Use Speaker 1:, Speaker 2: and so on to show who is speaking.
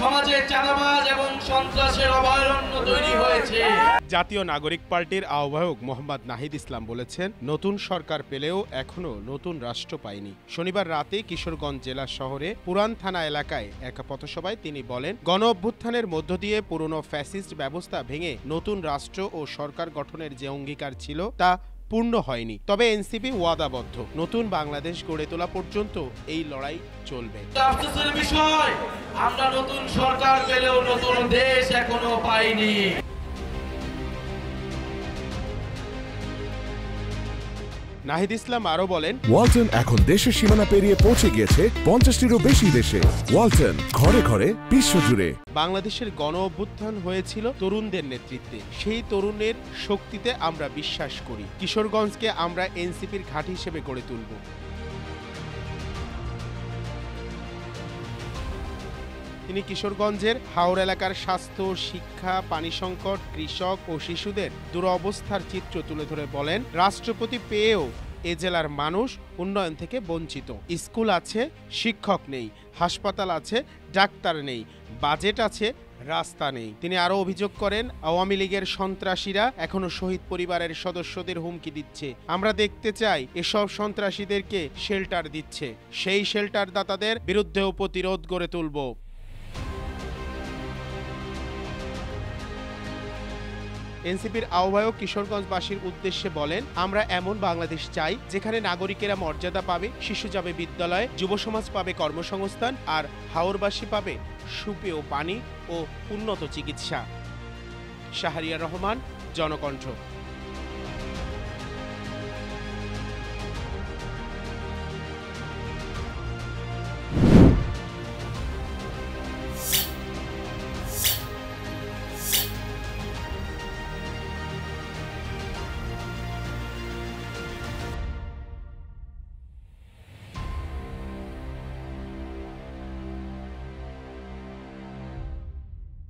Speaker 1: সমাজে চাঁদাবাজ এবং সন্ত্রাসের অভয়ারণ্য তৈরি হয়েছে।
Speaker 2: জাতীয় নাগরিক পার্টির আহ্বায়ক মোহাম্মদ নাহিদ ইসলাম বলেছেন, নতুন সরকার পেলেও এখনো নতুন রাষ্ট্র পায়নি। শনিবার রাতে কিশোরগঞ্জ জেলা শহরে পুরান থানা এলাকায় এক পথসভায় তিনি বলেন, গণ অভ্যুত্থানের মধ্য দিয়ে পুরনো ফ্যাসিস্ট ব্যবস্থা ভেঙে নতুন রাষ্ট্র ও সরকার গঠনের যে অঙ্গীকার ছিল তা পূর্ণ হয়নি। তবে এনসিপি ওয়াদাবদ্ধ, নতুন বাংলাদেশ গড়ে তোলা পর্যন্ত এই লড়াই চলবে।
Speaker 1: আফসোসের বিষয়, আমরা নতুন সরকার পেলেও নতুন দেশ এখনো পাইনি।
Speaker 2: নাহিদ ইসলাম আরো বলেন,
Speaker 3: ওয়ালটন এখন দেশের সীমানা পেরিয়ে পৌঁছে গিয়েছে 50টিরও বেশি দেশে। ওয়ালটন, ঘরে ঘরে বিশ্বজুড়ে।
Speaker 2: বাংলাদেশের গণ অভ্যুত্থান হয়েছিল তরুণদের নেতৃত্বে। সেই তরুণের শক্তিতে আমরা বিশ্বাস করি। কিশোরগঞ্জকে আমরা এনসিপির ঘাঁটি হিসেবে গড়ে তুলব। তিনি কিশোরগঞ্জের হাওর এলাকার স্বাস্থ্য, শিক্ষা, পানি সংকট, কৃষক ও শিশুদের দুরবস্থার চিত্র তুলে ধরে বলেন, রাষ্ট্রপতি পেয়েও এ জেলার মানুষ উন্নয়ন থেকে বঞ্চিত। স্কুল আছে, শিক্ষক নেই, হাসপাতাল আছে, ডাক্তার নেই, বাজেট আছে, রাস্তা নেই। তিনি আরো অভিযোগ করেন, আওয়ামী লীগের সন্ত্রাসীরা এখনো শহীদ পরিবারের সদস্যদের হুমকি দিচ্ছে। আমরা দেখতে চাই এসব সন্ত্রাসীদেরকে শেল্টার দিচ্ছে। সেই শেল্টার দাতাদের বিরুদ্ধেও প্রতিরোধ গড়ে তুলব। এনসিপির আহ্বায়ক কিশোরগঞ্জবাসীর উদ্দেশ্যে বলেন, আমরা এমন বাংলাদেশ চাই যেখানে নাগরিকেরা মর্যাদা পাবে, শিশু যাবে বিদ্যালয়ে, যুব সমাজ পাবে কর্মসংস্থান, আর হাওরবাসী পাবে সুপেয় পানি ও উন্নত চিকিৎসা। শাহরিয়ার রহমান, জনকণ্ঠ।